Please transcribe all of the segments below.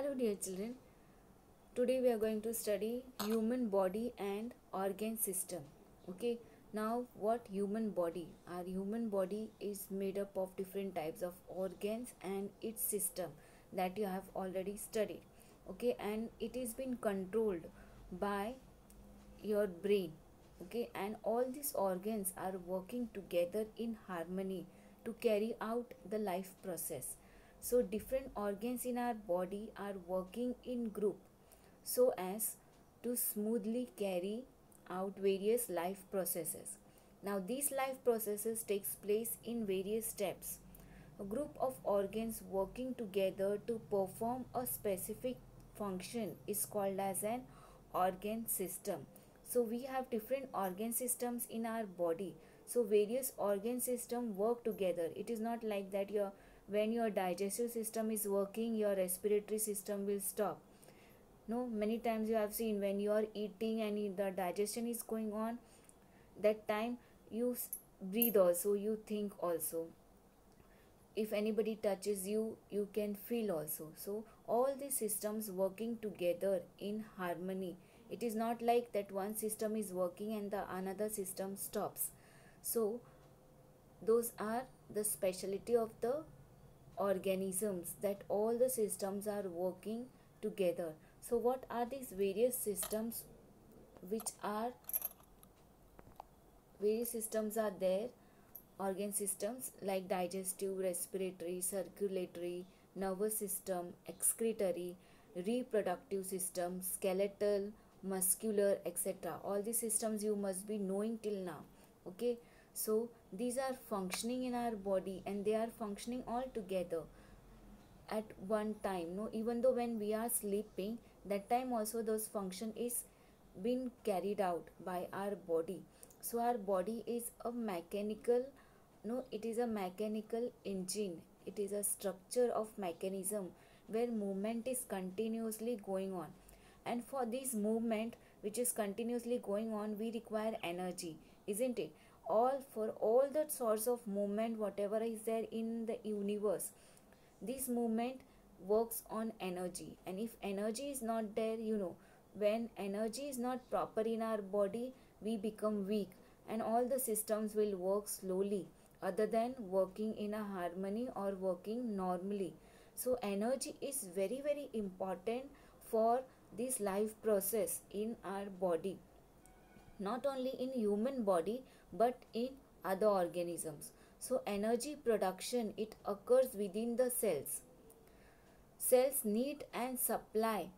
Hello dear children, today we are going to study human body and organ system. Okay, now what human body? Our human body is made up of different types of organs and its system that you have already studied. Okay, and it is been controlled by your brain. Okay, and all these organs are working together in harmony to carry out the life process. So different organs in our body are working in group so as to smoothly carry out various life processes. Now these life processes takes place in various steps. A group of organs working together to perform a specific function is called as an organ system. So we have different organ systems in our body. So various organ system work together. It is not like that when your digestive system is working, your respiratory system will stop. No, many times you have seen when you are eating and the digestion is going on, that time you breathe also, you think also. If anybody touches you, you can feel also. So all these systems working together in harmony. It is not like that one system is working and the another system stops. So those are the specialty of the organisms, that all the systems are working together. So what are these various systems which are various systems are there? Organ systems like digestive, respiratory, circulatory, nervous system, excretory, reproductive system, skeletal, muscular, etc. All these systems you must be knowing till now. Okay, so these are functioning in our body and they are functioning all together at one time. No, even though when we are sleeping, that time also those function is being carried out by our body. So our body is a mechanical, no, it is a mechanical engine. It is a structure of mechanism where movement is continuously going on, and for this movement which is continuously going on, we require energy, isn't it? All for all the sorts of movement whatever is there in the universe, this movement works on energy. And if energy is not there, when energy is not proper in our body, we become weak and all the systems will work slowly other than working in a harmony or working normally. So energy is very very important for this life process in our body, not only in human body but in other organisms. So energy production, it occurs within the cells. Cells need and supply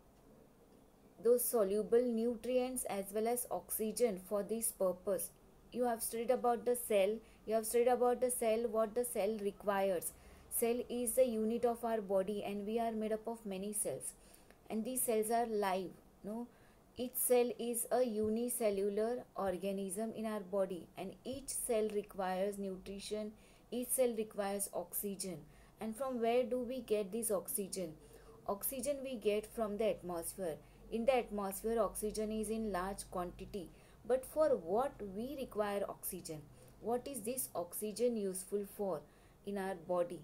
those soluble nutrients as well as oxygen for this purpose. You have studied about the cell, what the cell requires. Cell is the unit of our body and we are made up of many cells, and these cells are live. No, each cell is a unicellular organism in our body and each cell requires nutrition, each cell requires oxygen. And from where do we get this oxygen? Oxygen we get from the atmosphere. In the atmosphere, oxygen is in large quantity. But for what we require oxygen? What is this oxygen useful for in our body?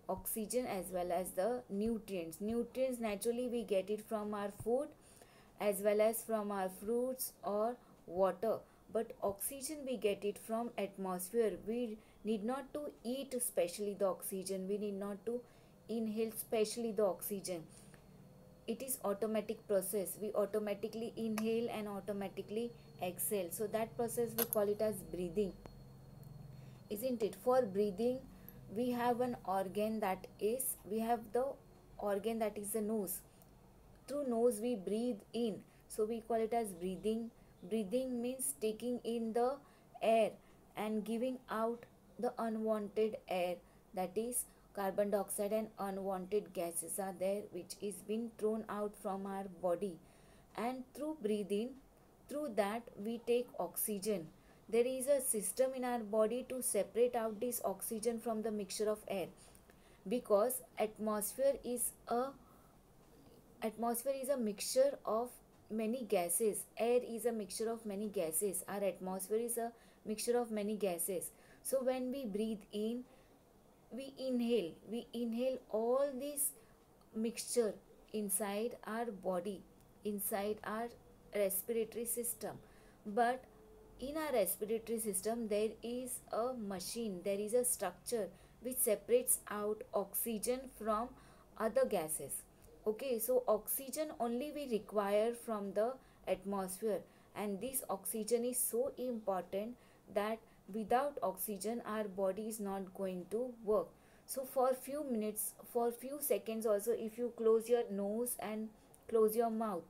Oxygen as well as the nutrients. Nutrients naturally we get it from our food as well as from our fruits or water. But oxygen we get it from atmosphere. We need not to eat specially the oxygen. We need not to inhale specially the oxygen. It is automatic process. We automatically inhale and automatically exhale. So that process we call it as breathing, isn't it? For breathing, we have an organ that is, we have the organ that is the nose. Through nose we breathe in, so we call it as breathing. Breathing means taking in the air and giving out the unwanted air, that is carbon dioxide and unwanted gases are there which is being thrown out from our body. And through breathing, through that we take oxygen. There is a system in our body to separate out this oxygen from the mixture of air, because atmosphere is a mixture of many gases. Air is a mixture of many gases. Our atmosphere is a mixture of many gases. So when we breathe in, we inhale all this mixture inside our body, inside our respiratory system. But in our respiratory system there is a machine, there is a structure which separates out oxygen from other gases. Okay, so oxygen only we require from the atmosphere, and this oxygen is so important that without oxygen our body is not going to work. So for few minutes, for few seconds also, if you close your nose and close your mouth,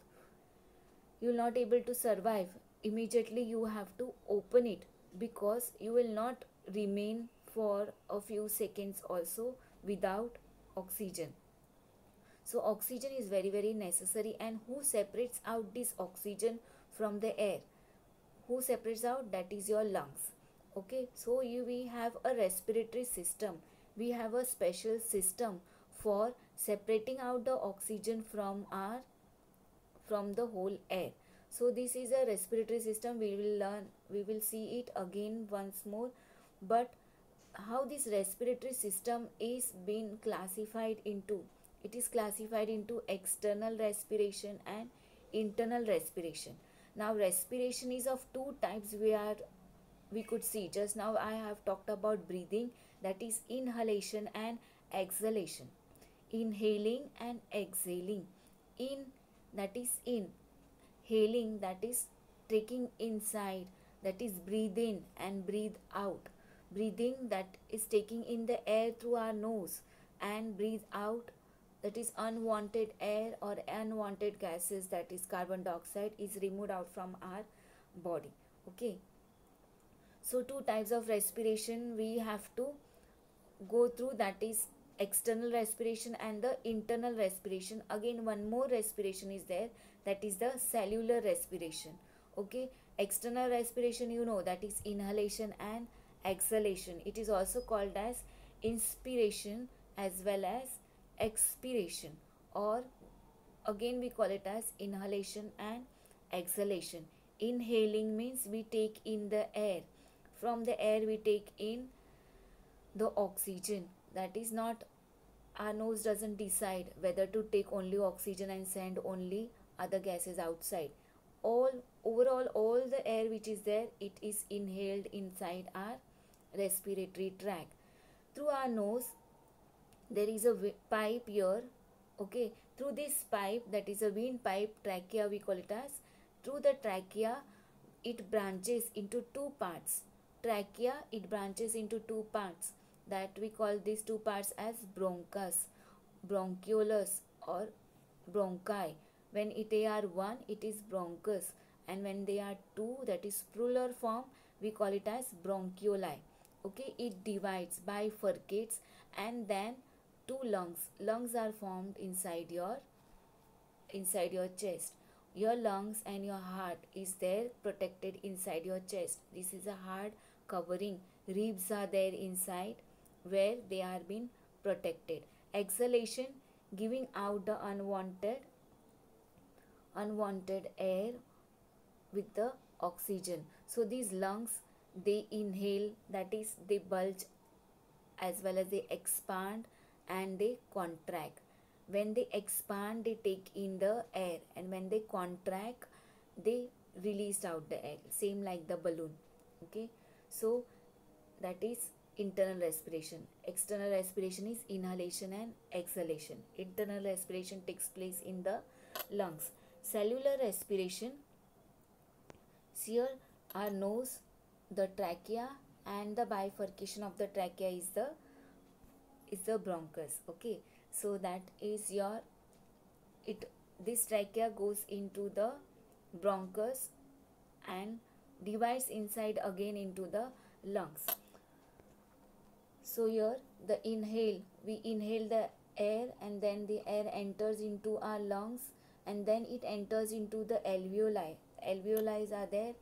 you will not able to survive. Immediately you have to open it, because you will not remain for a few seconds also without oxygen. So oxygen is very very necessary. And who separates out this oxygen from the air? Who separates out? That is your lungs. Okay, so we have a respiratory system, we have a special system for separating out the oxygen from the whole air. So this is a respiratory system. We will learn, we will see it again once more. But how this respiratory system is being classified into, it is classified into external respiration and internal respiration. Now respiration is of two types. We could see just now I have talked about breathing, that is inhalation and exhalation. Inhaling and exhaling. In, that is inhaling, that is taking inside, that is breathe in and breathe out. Breathing, that is taking in the air through our nose, and breathe out, that is unwanted air or unwanted gases, that is carbon dioxide, is removed out from our body. Okay, so two types of respiration we have to go through, that is external respiration and the internal respiration. Again one more respiration is there, that is the cellular respiration. Okay, external respiration, you know, that is inhalation and exhalation. It is also called as inspiration as well as expiration, or again we call it as inhalation and exhalation. Inhaling means we take in the air, from the air we take in the oxygen. That is not, our nose doesn't decide whether to take only oxygen and send only other gases outside. All overall, all the air which is there, it is inhaled inside our respiratory tract. Through our nose there is a pipe here. Okay, through this pipe, that is a windpipe, trachea we call it as, through the trachea it branches into two parts. Trachea, it branches into two parts, that we call these two parts as bronchus, bronchiolus or bronchi. When they are one, it is bronchus, and when they are two, that is plural form, we call it as bronchioli. Okay, it divides, bifurcates, and then two lungs. Lungs are formed inside your chest. Your lungs and your heart is there protected inside your chest. This is a hard covering. Ribs are there inside where they are being protected. Exhalation, giving out the unwanted air with the oxygen. So these lungs, they inhale, that is they bulge as well as they expand and they contract. When they expand, they take in the air, and when they contract, they release out the air, same like the balloon. Okay, so that is internal respiration. External respiration is inhalation and exhalation. Internal respiration takes place in the lungs. Cellular respiration, here our nose, the trachea, and the bifurcation of the trachea is the bronchus. Okay, so that is your, it, this trachea goes into the bronchus and divides inside again into the lungs. So here the inhale, we inhale the air, and then the air enters into our lungs, and then it enters into the alveoli. Alveoli are there,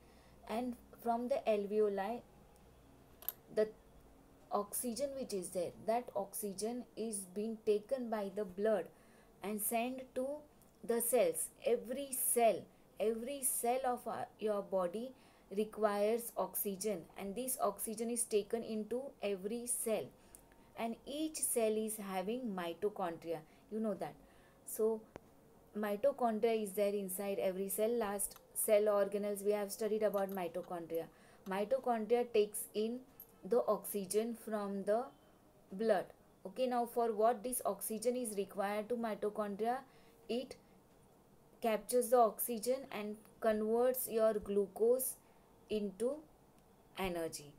and from the alveoli, the oxygen which is there, that oxygen is being taken by the blood and sent to the cells. Every cell of your body requires oxygen, and this oxygen is taken into every cell, and each cell is having mitochondria, you know that. So mitochondria is there inside every cell. Last cell organelles we have studied about mitochondria. Mitochondria takes in the oxygen from the blood. Okay, now for what this oxygen is required to mitochondria, it captures the oxygen and converts your glucose into energy.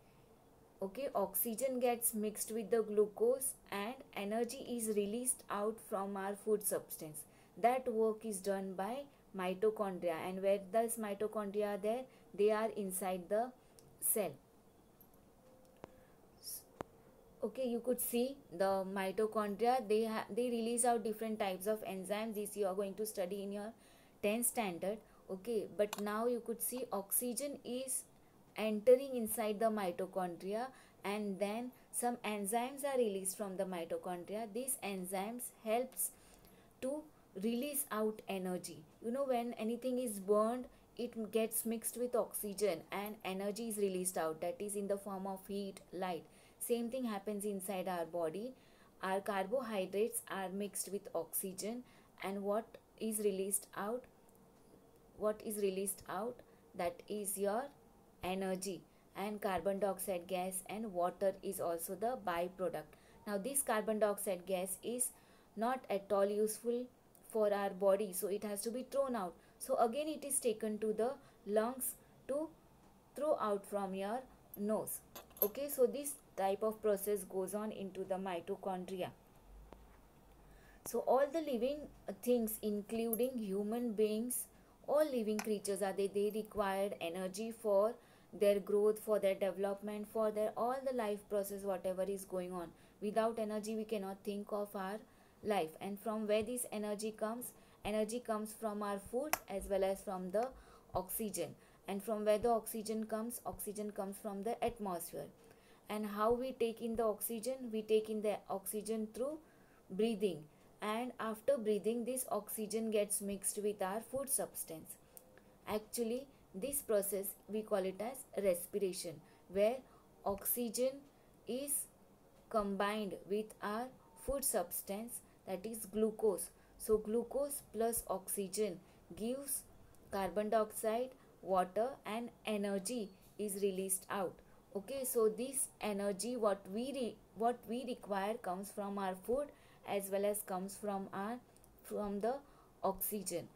Okay, oxygen gets mixed with the glucose and energy is released out from our food substance. That work is done by mitochondria. And where does mitochondria are there? They are inside the cell. Okay, you could see the mitochondria, they release out different types of enzymes. This you are going to study in your 10th standard. Okay, but now you could see oxygen is entering inside the mitochondria, and then some enzymes are released from the mitochondria. These enzymes helps to release out energy. You know, when anything is burned, it gets mixed with oxygen and energy is released out, that is in the form of heat, light. Same thing happens inside our body. Our carbohydrates are mixed with oxygen, and what is released out, that is your energy, and carbon dioxide gas and water is also the byproduct. Now this carbon dioxide gas is not at all useful for our body, so it has to be thrown out. So again it is taken to the lungs to throw out from your nose. Okay, so this type of process goes on into the mitochondria. So all the living things, including human beings, all living creatures are they required energy for their growth, for their development, for their all the life process, whatever is going on. Without energy we cannot think of our life. And from where this energy comes? Energy comes from our food as well as from the oxygen. And from where the oxygen comes? Oxygen comes from the atmosphere. And how we take in the oxygen? We take in the oxygen through breathing, and after breathing this oxygen gets mixed with our food substance. Actually this process we call it as respiration, where oxygen is combined with our food substance, that is glucose. So glucose plus oxygen gives carbon dioxide, water, and energy is released out. Okay, so this energy what we require comes from our food as well as comes from the oxygen.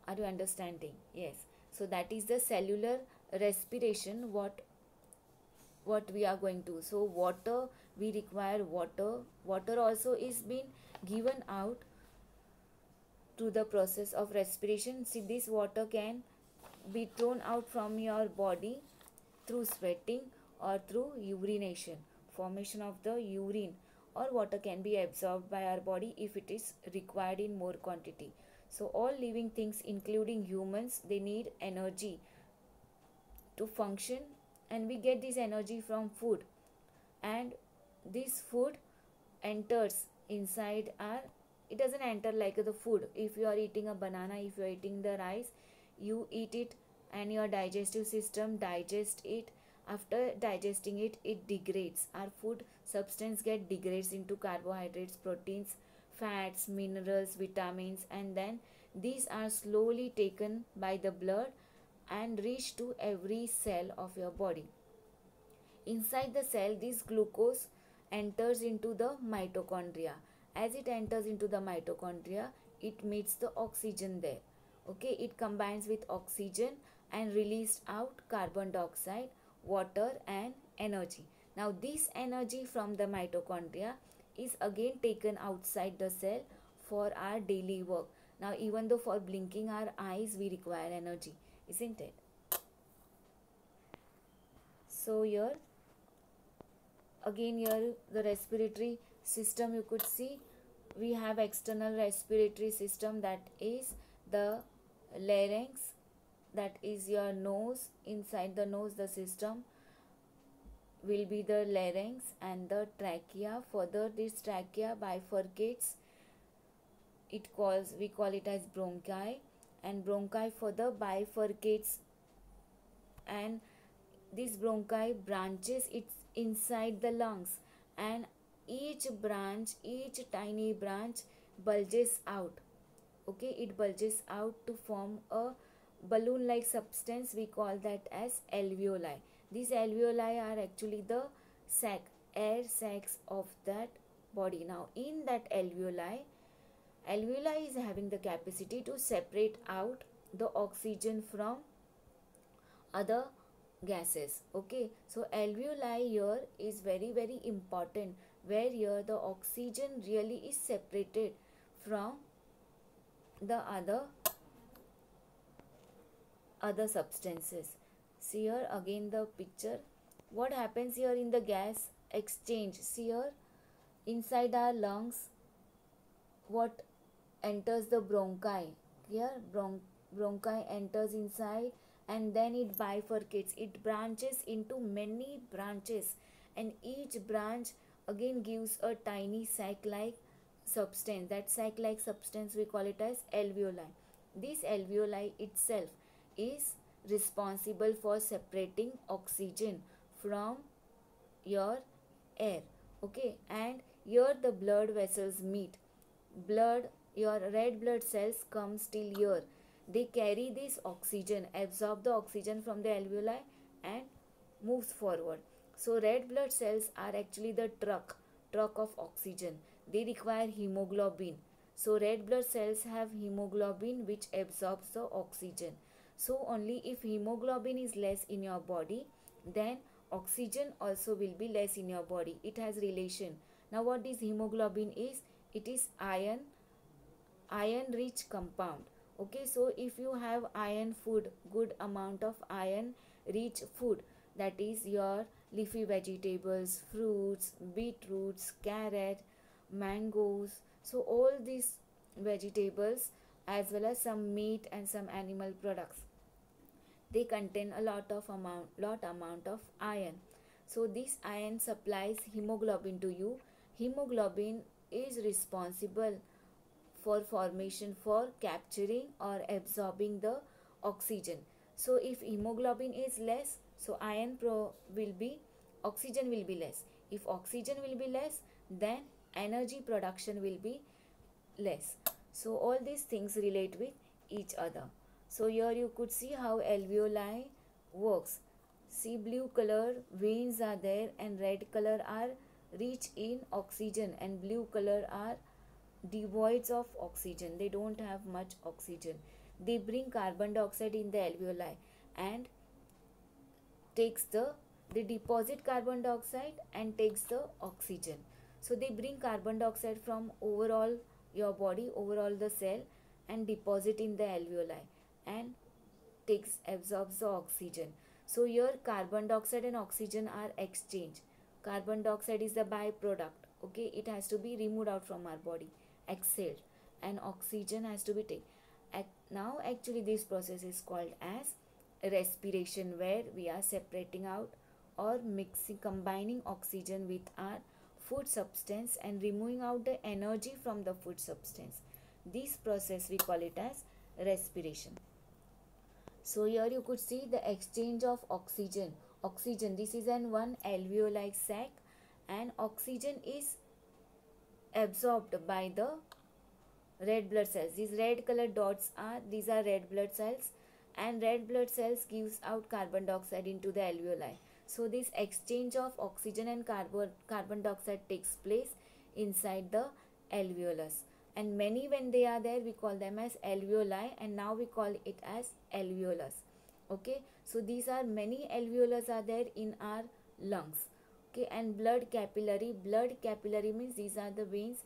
Are you understanding? Yes. So that is the cellular respiration what we are going to. So water, we require water. Water also is being given out to the process of respiration. See, this water can be thrown out from your body through sweating or through urination, formation of the urine, or water can be absorbed by our body if it is required in more quantity. So all living things, including humans, they need energy to function, and we get this energy from food. And this food enters inside our, it doesn't enter like the food. If you are eating a banana, if you are eating the rice, you eat it and your digestive system digests it. After digesting it, it degrades. Our food substance get degrades into carbohydrates, proteins, fats, minerals, vitamins, and then these are slowly taken by the blood and reach to every cell of your body. Inside the cell, this glucose enters into the mitochondria. As it enters into the mitochondria, it meets the oxygen there. Okay, it combines with oxygen and released out carbon dioxide, water, and energy. Now this energy from the mitochondria is again taken outside the cell for our daily work. Now even though for blinking our eyes we require energy, isn't it? So here the respiratory system, you could see we have external respiratory system, that is the larynx, that is your nose. Inside the nose the system will be the larynx and the trachea. Further this trachea bifurcates, we call it as bronchi, and bronchi further bifurcates, and this bronchi branches it's inside the lungs, and each tiny branch bulges out. Okay, it bulges out to form a balloon like substance. We call that as alveoli. These alveoli are actually the sac, air sacs of that body. Now in that alveoli is having the capacity to separate out the oxygen from other gases. Okay, so alveoli here is very important, where here the oxygen really is separated from the other substances. See here again the picture. What happens here in the gas exchange? See here inside our lungs, what enters the bronchi. Here bronchi enters inside, and then it bifurcates, it branches into many branches, and each branch again gives a tiny sac like substance. That sac like substance we call it as alveoli. This alveoli itself is responsible for separating oxygen from your air. Okay, and here the blood vessels meet. Blood, your red blood cells come still here. They carry this oxygen, absorb the oxygen from the alveoli and moves forward. So red blood cells are actually the truck of oxygen. They require hemoglobin. So red blood cells have hemoglobin which absorbs the oxygen. So only if hemoglobin is less in your body, then oxygen also will be less in your body. It has relation. Now what this hemoglobin is? It is iron rich compound. Okay, so if you have iron food, good amount of iron rich food, that is your leafy vegetables, fruits, beetroots, carrot, mangoes, so all these vegetables as well as some meat and some animal products, they contain a lot amount of iron. So this iron supplies hemoglobin to you. Hemoglobin is responsible for formation, for capturing or absorbing the oxygen. So if hemoglobin is less, so will be, oxygen will be less. If oxygen will be less, then energy production will be less. So all these things relate with each other. So here you could see how alveoli works. See, blue color veins are there and red color are rich in oxygen, and blue color are devoid of oxygen. They don't have much oxygen. They bring carbon dioxide in the alveoli and they deposit carbon dioxide and takes the oxygen. So they bring carbon dioxide from overall your body, overall the cell, and deposit in the alveoli and absorbs the oxygen. So here carbon dioxide and oxygen are exchanged. Carbon dioxide is the byproduct. Okay, it has to be removed out from our body, exhaled, and oxygen has to be taken. Now actually this process is called as respiration, where we are separating out or combining oxygen with our food substance and removing out the energy from the food substance. This process we call it as respiration. So here you could see the exchange of oxygen. This is an one alveoli sac, and oxygen is absorbed by the red blood cells. These red colored dots these are red blood cells, and red blood cells gives out carbon dioxide into the alveoli. So this exchange of oxygen and carbon dioxide takes place inside the alveolus, and many, when they are there, we call them as alveoli, and now we call it as alveolus. Okay, so these are many alveolus are there in our lungs. Okay, and blood capillary means these are the veins.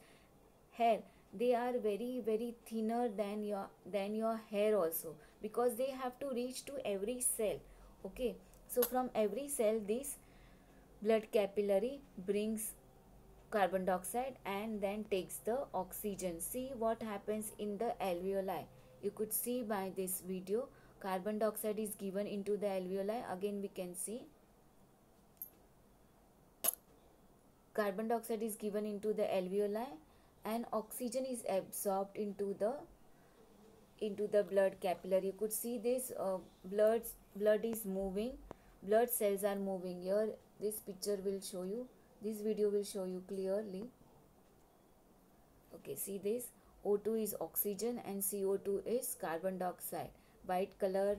Hair, they are very thinner than your hair also, because they have to reach to every cell. Okay, so from every cell this blood capillary brings carbon dioxide and then takes the oxygen. See what happens in the alveoli. You could see by this video, carbon dioxide is given into the alveoli. Again we can see carbon dioxide is given into the alveoli and oxygen is absorbed into the blood capillary. You could see this blood is moving, blood cells are moving. Here this picture will show you, this video will show you clearly. Okay, see this, O2 is oxygen and CO2 is carbon dioxide. White color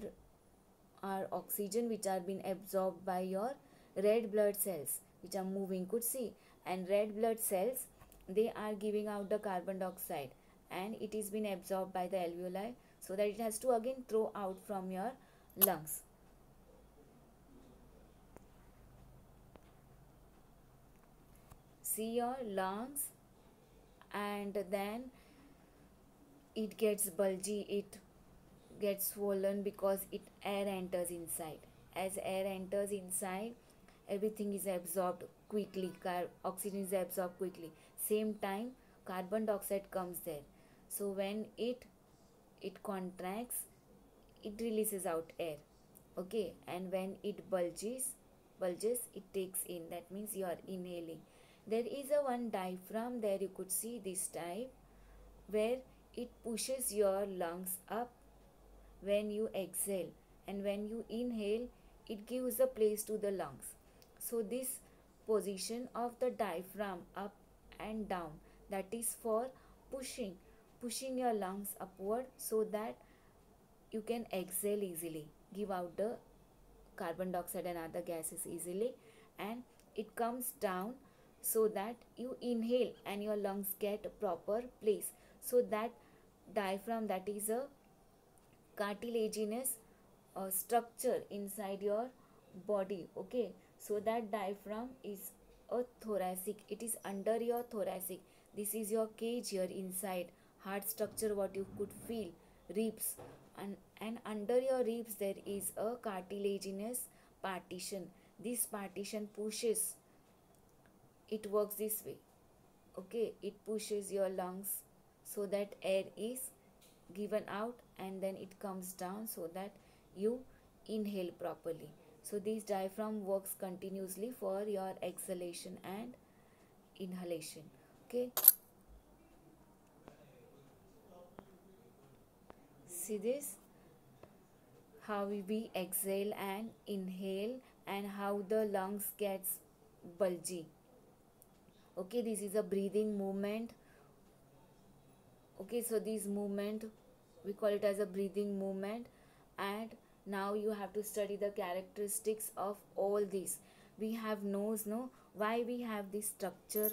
are oxygen which are being absorbed by your red blood cells which are moving, could see, and red blood cells, they are giving out the carbon dioxide and it is being absorbed by the alveoli, so that it has to again throw out from your lungs. See your lungs, and then it gets bulgy, it gets swollen because it air enters inside. As air enters inside, everything is absorbed quickly, oxygen is absorbed quickly. Same time carbon dioxide comes there, so when it contracts, it releases out air. Okay, and when it bulges, it takes in, that means you are inhaling. There is a one diaphragm there, you could see this type, where it pushes your lungs up when you exhale, and when you inhale, it gives a place to the lungs. So this position of the diaphragm up and down, that is for pushing your lungs upward, so that you can exhale easily, give out the carbon dioxide and other gases easily, and it comes down so that you inhale and your lungs get a proper place. So that diaphragm, that is a cartilaginous structure inside your body. Okay, so that diaphragm is a thoracic, it is under your thoracic. This is your cage here inside, heart structure, what you could feel, ribs, and under your ribs there is a cartilaginous partition. This partition pushes, it works this way. Okay, it pushes your lungs so that air is given out and then it comes down so that you inhale properly. So this diaphragm works continuously for your exhalation and inhalation. Okay, see this, how we exhale and inhale and how the lungs gets bulgy. Okay, this is a breathing movement. Okay, so this movement, we call it as a breathing movement. And now you have to study the characteristics of all these. We have nose, no, why we have this structure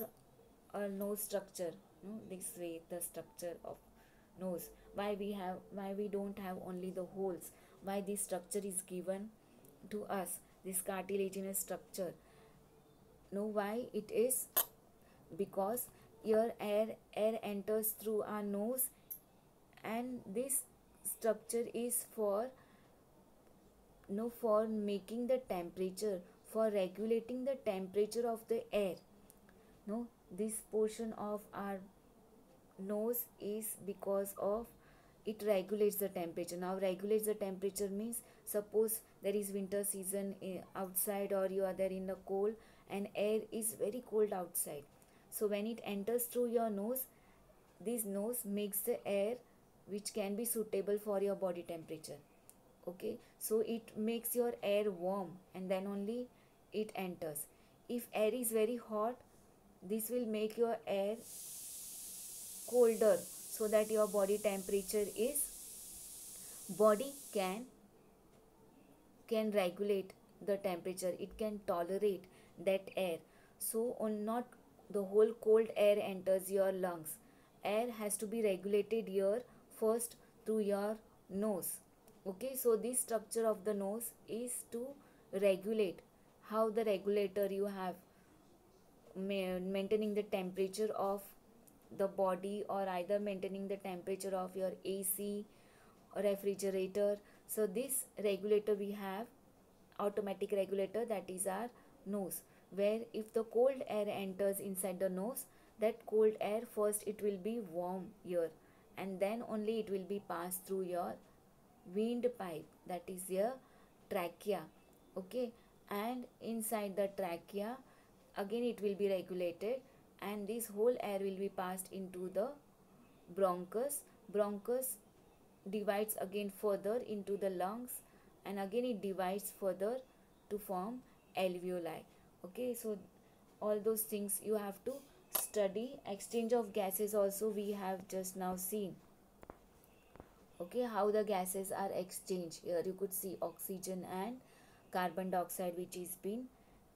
or nose structure, no, this way, the structure of nose, why we don't have only the holes, why this structure is given to us, this cartilaginous structure. No, why it is, because your air enters through our nose, and this structure is for for making the temperature, for regulating the temperature of the air. No, this portion of our nose is because of it regulates the temperature. Now regulates the temperature means, suppose there is winter season outside, or you are there in the cold and air is very cold outside. So when it enters through your nose, this nose makes the air which can be suitable for your body temperature. Okay, so it makes your air warm and then only it enters. If air is very hot, this will make your air colder, so that your body temperature is, body can regulate the temperature, it can tolerate that air. So on, not the whole cold air enters your lungs, air has to be regulated here first through your nose. Okay, so this structure of the nose is to regulate, how the regulator you have maintaining the temperature of the body, or either maintaining the temperature of your AC or refrigerator. So this regulator we have, automatic regulator, that is our nose, where if the cold air enters inside the nose, that cold air first it will be warm here, and then only it will be passed through your windpipe, that is your trachea. Okay, and inside the trachea again it will be regulated, and this whole air will be passed into the bronchus. Bronchus divides again further into the lungs, and again it divides further to form alveoli. Okay, so all those things you have to study exchange of gases also we have just now seen. Okay, how the gases are exchanged. Here you could see oxygen and carbon dioxide which is been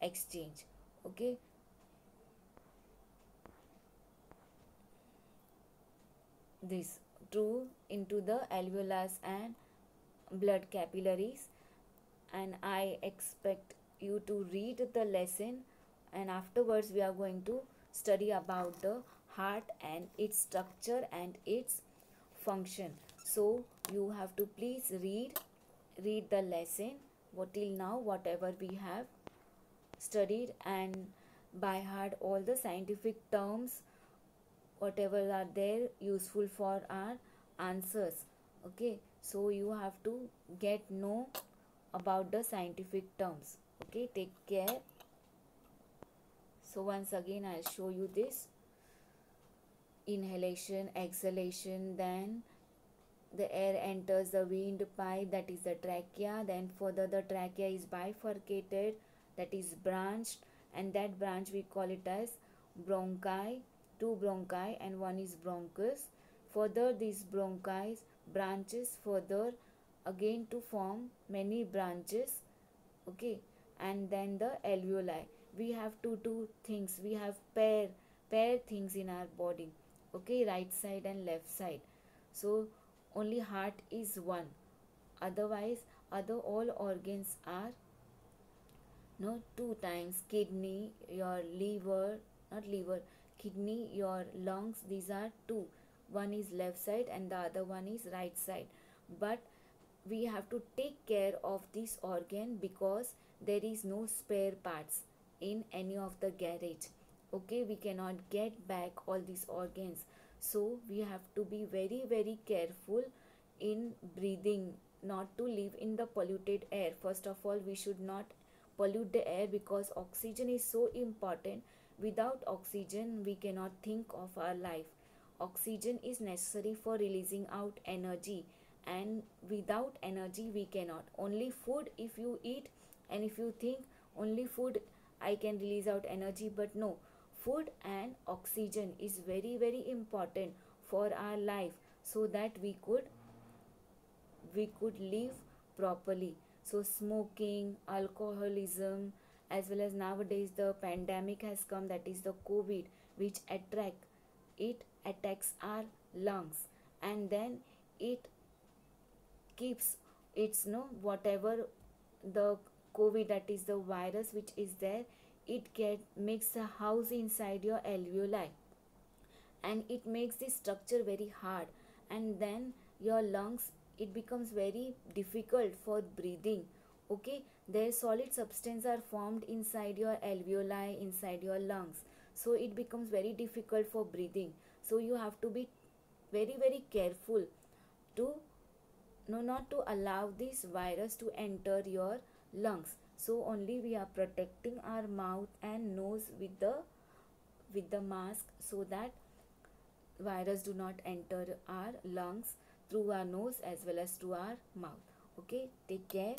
exchanged. Okay, this through into the alveolus and blood capillaries, and I expect you to read the lesson, and afterwards we are going to study about the heart and its structure and its function. So you have to please read the lesson what till now whatever we have studied, and by heart all the scientific terms whatever are there useful for our answers. Okay, so you have to get know about the scientific terms. Okay, take care. So once again I'll show you this inhalation, exhalation, then the air enters the windpipe, that is the trachea, then further the trachea is bifurcated, that is branched, and that branch we call it as bronchi, two bronchi and one is bronchus. Further these bronchi branches further again to form many branches. Okay, and then the alveoli, we have to do things, we have pair things in our body. Okay, right side and left side. So only heart is one, otherwise other all organs are no two times. Kidney, your liver, not liver, kidney, your lungs, these are two, one is left side and the other one is right side. But we have to take care of this organ because there is no spare parts in any of the garage. Okay, we cannot get back all these organs, so we have to be very very careful in breathing, not to live in the polluted air. First of all, we should not pollute the air because oxygen is so important. Without oxygen we cannot think of our life. Oxygen is necessary for releasing out energy, and without energy we cannot. Only food if you eat, and if you think only food I can release out energy, but no, food and oxygen is very very important for our life, so that we could live properly. So smoking, alcoholism, as well as nowadays the pandemic has come, that is the COVID, which it attacks our lungs, and then it keeps its no whatever the COVID, that is the virus which is there, it get makes a house inside your alveoli, and it makes the structure very hard, and then your lungs, it becomes very difficult for breathing. Okay, their solid substance are formed inside your alveoli, inside your lungs, so it becomes very difficult for breathing. So you have to be very very careful to no not to allow this virus to enter your lungs. So only we are protecting our mouth and nose with the mask, so that virus do not enter our lungs through our nose as well as through our mouth. Okay, take care.